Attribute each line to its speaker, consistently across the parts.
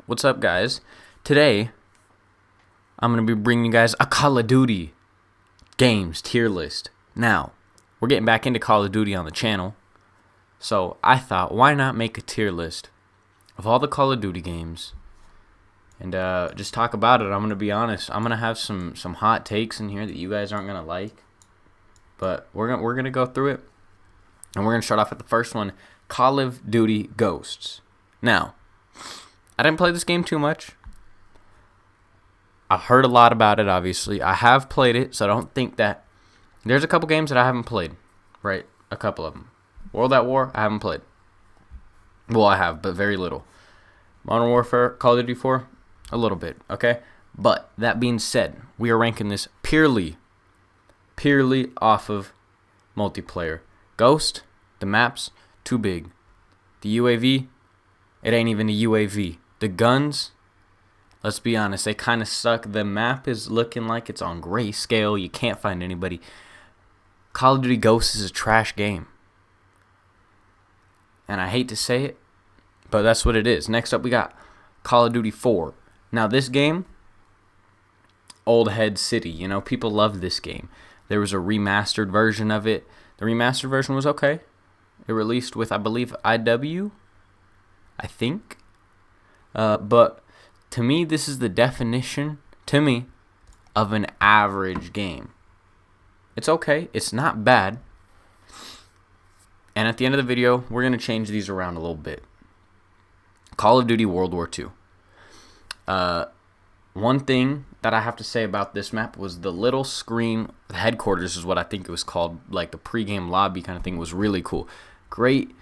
Speaker 1: What's up, guys? Today, I'm going to be bringing you guys a Call of Duty games tier list. Now, we're getting back into Call of Duty on the channel, so I thought, why not make a tier list of all the Call of Duty games and just talk about it. I'm going to be honest. I'm going to have some hot takes in here that you guys aren't going to like, but we're going to go through it, and we're going to start off with the first one, Call of Duty Ghosts. Now, I didn't play this game too much. I've heard a lot about it, obviously. I have played it, so I don't think that... There's a couple games that I haven't played, right? A couple of them. World at War, I haven't played. Well, I have, but very little. Modern Warfare, Call of Duty 4, a little bit, okay? But, that being said, we are ranking this purely off of multiplayer. Ghost, the map's too big. The UAV, it ain't even a UAV. The guns, let's be honest, they kind of suck. The map is looking like it's on grayscale. You can't find anybody. Call of Duty Ghosts is a trash game. And I hate to say it, but that's what it is. Next up, we got Call of Duty 4. Now, this game, Old Head City. You know, people love this game. There was a remastered version of it. The remastered version was okay. It released with, I believe, IW, I think. But to me, this is the definition, to me, of an average game. It's okay. It's not bad. And at the end of the video, we're going to change these around a little bit. Call of Duty World War II. One thing that I have to say about this map was the little screen, the headquarters is what I think it was called, like the pregame lobby kind of thing, was really cool. Great,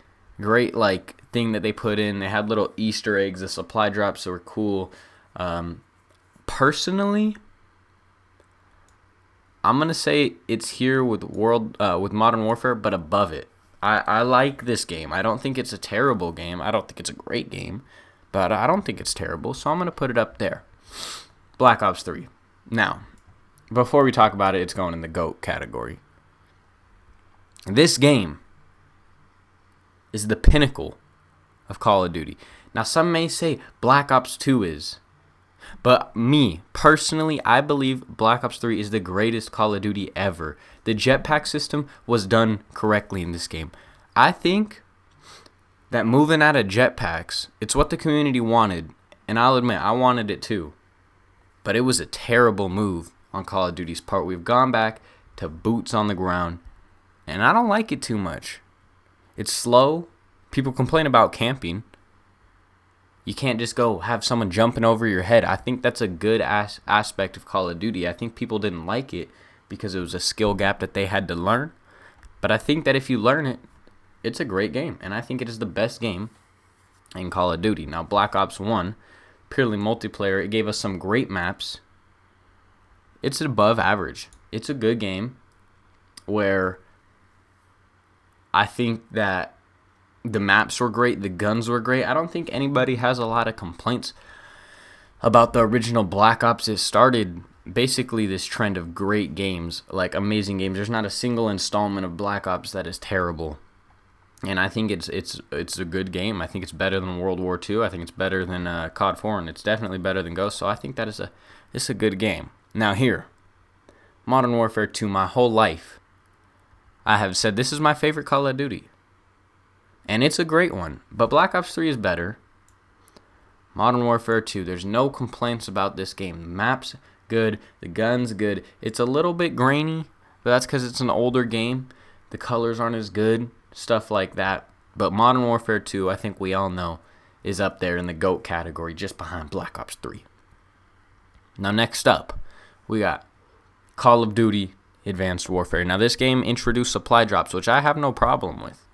Speaker 1: like, thing that they put in. They had little Easter eggs, the supply drops that were cool. Personally, I'm gonna say it's here with with Modern Warfare, but above it. I like this game. I don't think it's a terrible game. I don't think it's a great game, but I don't think it's terrible, so I'm gonna put it up there. Black Ops 3. Now, before we talk about it, it's going in the GOAT category. This game is the pinnacle of Call of Duty. Now, some may say Black Ops 2 is. But me, personally, I believe Black Ops 3 is the greatest Call of Duty ever. The jetpack system was done correctly in this game. I think that moving out of jetpacks, it's what the community wanted. And I'll admit, I wanted it too. But it was a terrible move on Call of Duty's part. We've gone back to boots on the ground. And I don't like it too much. It's slow. People complain about camping. You can't just go have someone jumping over your head. I think that's a good aspect of Call of Duty. I think people didn't like it because it was a skill gap that they had to learn. But I think that if you learn it, it's a great game. And I think it is the best game in Call of Duty. Now, Black Ops 1, purely multiplayer, it gave us some great maps. It's above average. It's a good game where I think that the maps were great, the guns were great. I don't think anybody has a lot of complaints about the original Black Ops. It started basically this trend of great games, like amazing games. There's not a single installment of Black Ops that is terrible. And I think it's a good game. I think it's better than World War II. I think it's better than COD 4, and it's definitely better than Ghost. So I think that it's a good game. Now here, Modern Warfare 2, my whole life, I have said this is my favorite Call of Duty. And it's a great one. But Black Ops 3 is better. Modern Warfare 2, there's no complaints about this game. The map's good. The gun's good. It's a little bit grainy, but that's because it's an older game. The colors aren't as good. Stuff like that. But Modern Warfare 2, I think we all know, is up there in the GOAT category, just behind Black Ops 3. Now, next up, we got Call of Duty Advanced Warfare. Now, this game introduced supply drops, which I have no problem with.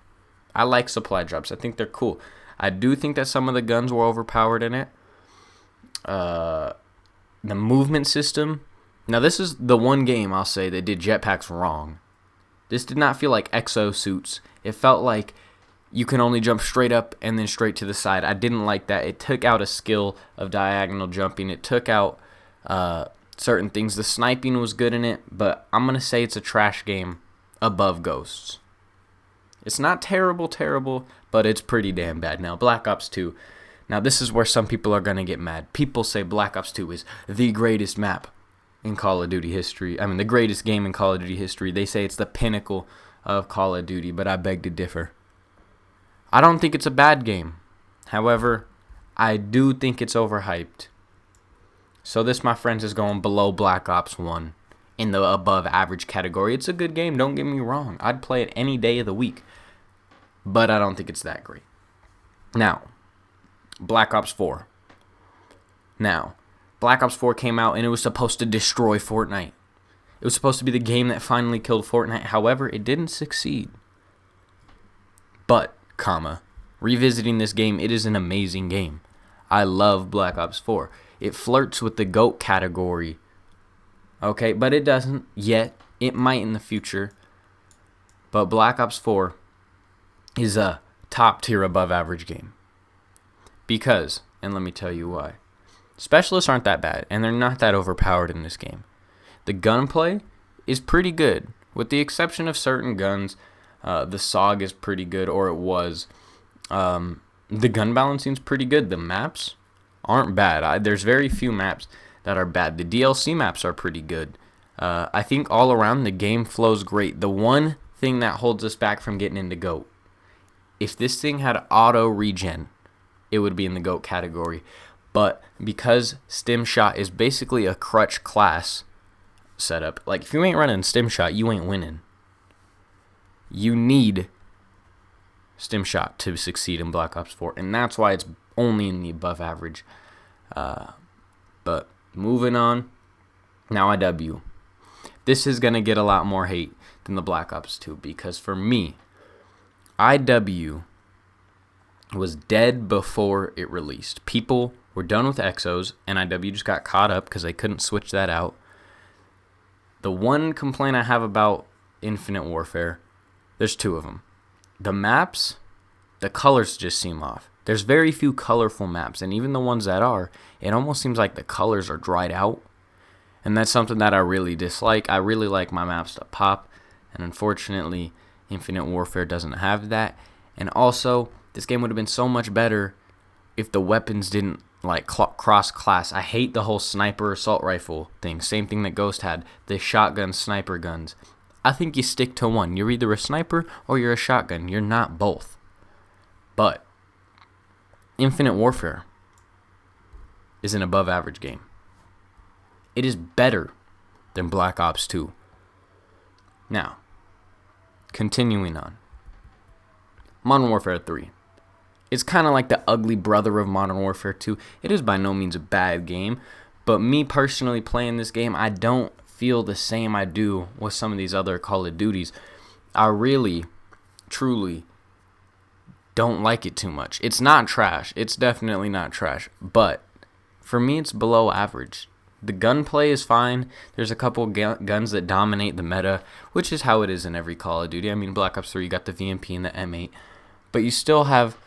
Speaker 1: I like supply drops. I think they're cool. I do think that some of the guns were overpowered in it. The movement system. Now, this is the one game I'll say that did jetpacks wrong. This did not feel like exosuits. It felt like you can only jump straight up and then straight to the side. I didn't like that. It took out a skill of diagonal jumping. It took out certain things. The sniping was good in it, but I'm going to say it's a trash game above Ghosts. It's not terrible, but it's pretty damn bad. Now, Black Ops 2, Now, this is where some people are going to get mad. People say Black Ops 2 is the greatest map in Call of Duty history. I mean, the greatest game in Call of Duty history. They say it's the pinnacle of Call of Duty, but I beg to differ. I don't think it's a bad game. However, I do think it's overhyped. So this, my friends, is going below Black Ops 1 in the above average category. It's a good game, don't get me wrong. I'd play it any day of the week. But I don't think it's that great. Now, Black Ops 4. Now, Black Ops 4 came out and it was supposed to destroy Fortnite. It was supposed to be the game that finally killed Fortnite. However, it didn't succeed. But, revisiting this game, it is an amazing game. I love Black Ops 4. It flirts with the GOAT category. Okay, but it doesn't yet. It might in the future. But Black Ops 4 is a top tier above average game. Because, and let me tell you why. Specialists aren't that bad, and they're not that overpowered in this game. The gunplay is pretty good, with the exception of certain guns. The SOG is pretty good, or it was. The gun balancing's pretty good. The maps aren't bad. There's very few maps that are bad. The DLC maps are pretty good. I think all around the game flows great. The one thing that holds us back from getting into GOAT, if this thing had auto regen, it would be in the GOAT category. But because Stim Shot is basically a crutch class setup, like if you ain't running Stim Shot, you ain't winning. You need Stim Shot to succeed in Black Ops 4, and that's why it's only in the above average. But moving on, now IW. This is going to get a lot more hate than the Black Ops 2, because for me, IW was dead before it released. People were done with Exos, and IW just got caught up because they couldn't switch that out. The one complaint I have about Infinite Warfare, there's two of them. The maps, the colors just seem off. There's very few colorful maps, and even the ones that are, it almost seems like the colors are dried out. And that's something that I really dislike. I really like my maps to pop, and unfortunately, Infinite Warfare doesn't have that. And also, this game would have been so much better if the weapons didn't cross-class. I hate the whole sniper assault rifle thing. Same thing that Ghost had, the shotgun sniper guns. I think you stick to one. You're either a sniper or you're a shotgun. You're not both. But Infinite Warfare is an above average game. It is better than Black Ops 2. Now, continuing on. Modern Warfare 3. It's kind of like the ugly brother of Modern Warfare 2. It is by no means a bad game, but me personally playing this game, I don't feel the same I do with some of these other Call of Duties. I really, truly don't like it too much. It's not trash. It's definitely not trash, but for me, it's below average. The gunplay is fine. There's a couple guns that dominate the meta, which is how it is in every Call of Duty. I mean, Black Ops 3, you got the VMP and the M8, but you still have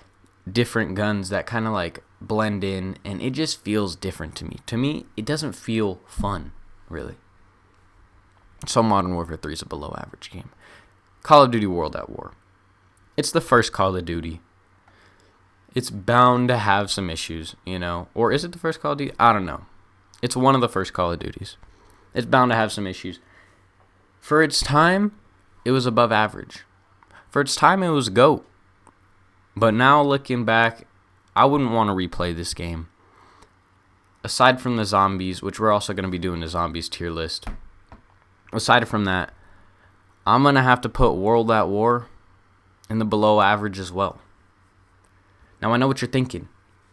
Speaker 1: different guns that kind of like blend in, and it just feels different to me. To me, it doesn't feel fun, really. So Modern Warfare 3 is a below average game. Call of Duty World at War. It's the first Call of Duty. It's bound to have some issues, you know. Or is it the first Call of Duty? I don't know. It's one of the first Call of Duties. It's bound to have some issues. For its time, it was above average. For its time, it was GOAT. But now looking back, I wouldn't want to replay this game. Aside from the zombies, which we're also going to be doing the zombies tier list. Aside from that, I'm going to have to put World at War in the below average as well. Now I know what you're thinking.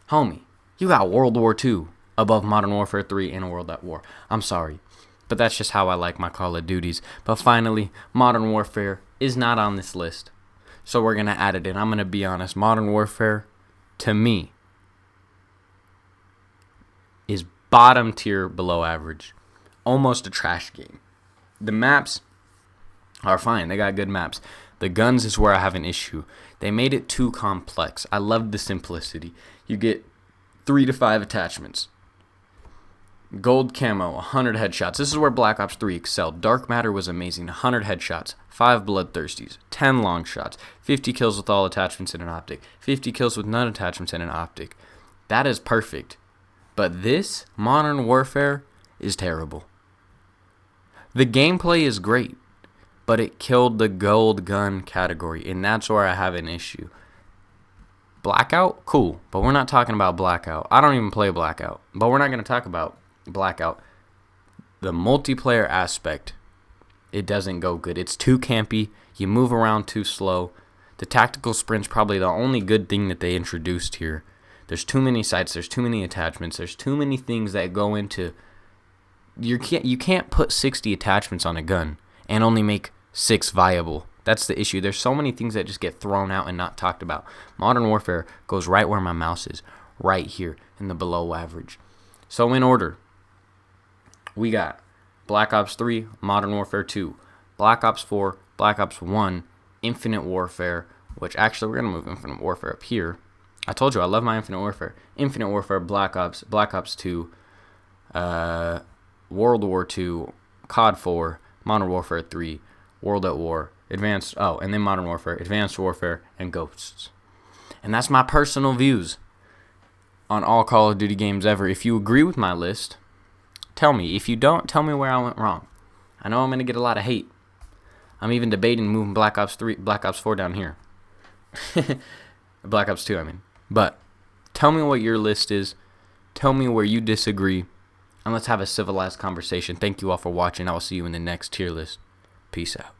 Speaker 1: Homie, you got World War II above Modern Warfare 3 and World at War. I'm sorry, but that's just how I like my Call of Duties. But finally, Modern Warfare is not on this list. So we're going to add it in. I'm going to be honest. Modern Warfare, to me, is bottom tier below average. Almost a trash game. The maps are fine. They got good maps. The guns is where I have an issue. They made it too complex. I love the simplicity. You get 3 to 5 attachments. Gold camo, 100 headshots. This is where Black Ops 3 excelled. Dark Matter was amazing. 100 headshots, 5 bloodthirsties, 10 long shots, 50 kills with all attachments in an optic, 50 kills with none attachments in an optic, That is perfect. But this Modern Warfare is terrible. The gameplay is great, but it killed the gold gun category, and that's where I have an issue. Blackout, cool, but we're not talking about Blackout. I don't even play Blackout, but we're not going to talk about Blackout. The multiplayer aspect, it doesn't go good. It's too campy. You move around too slow. The tactical sprint's probably the only good thing that they introduced here. There's too many sights. There's too many attachments. There's too many things that go into. You can't put 60 attachments on a gun and only make 6 viable. That's the issue. There's so many things that just get thrown out and not talked about. Modern Warfare goes right where my mouse is, right here in the below average. So in order, we got Black Ops 3, Modern Warfare 2, Black Ops 4, Black Ops 1, Infinite Warfare, which actually we're going to move Infinite Warfare up here. I told you I love my Infinite Warfare. Infinite Warfare, Black Ops 2, World War 2, COD 4, Modern Warfare 3, World at War, and then Modern Warfare, Advanced Warfare, and Ghosts. And that's my personal views on all Call of Duty games ever. If you agree with my list, tell me. If you don't, tell me where I went wrong. I know I'm going to get a lot of hate. I'm even debating moving Black Ops 4 down here. Black Ops 2, I mean. But tell me what your list is. Tell me where you disagree. And let's have a civilized conversation. Thank you all for watching. I will see you in the next tier list. Peace out.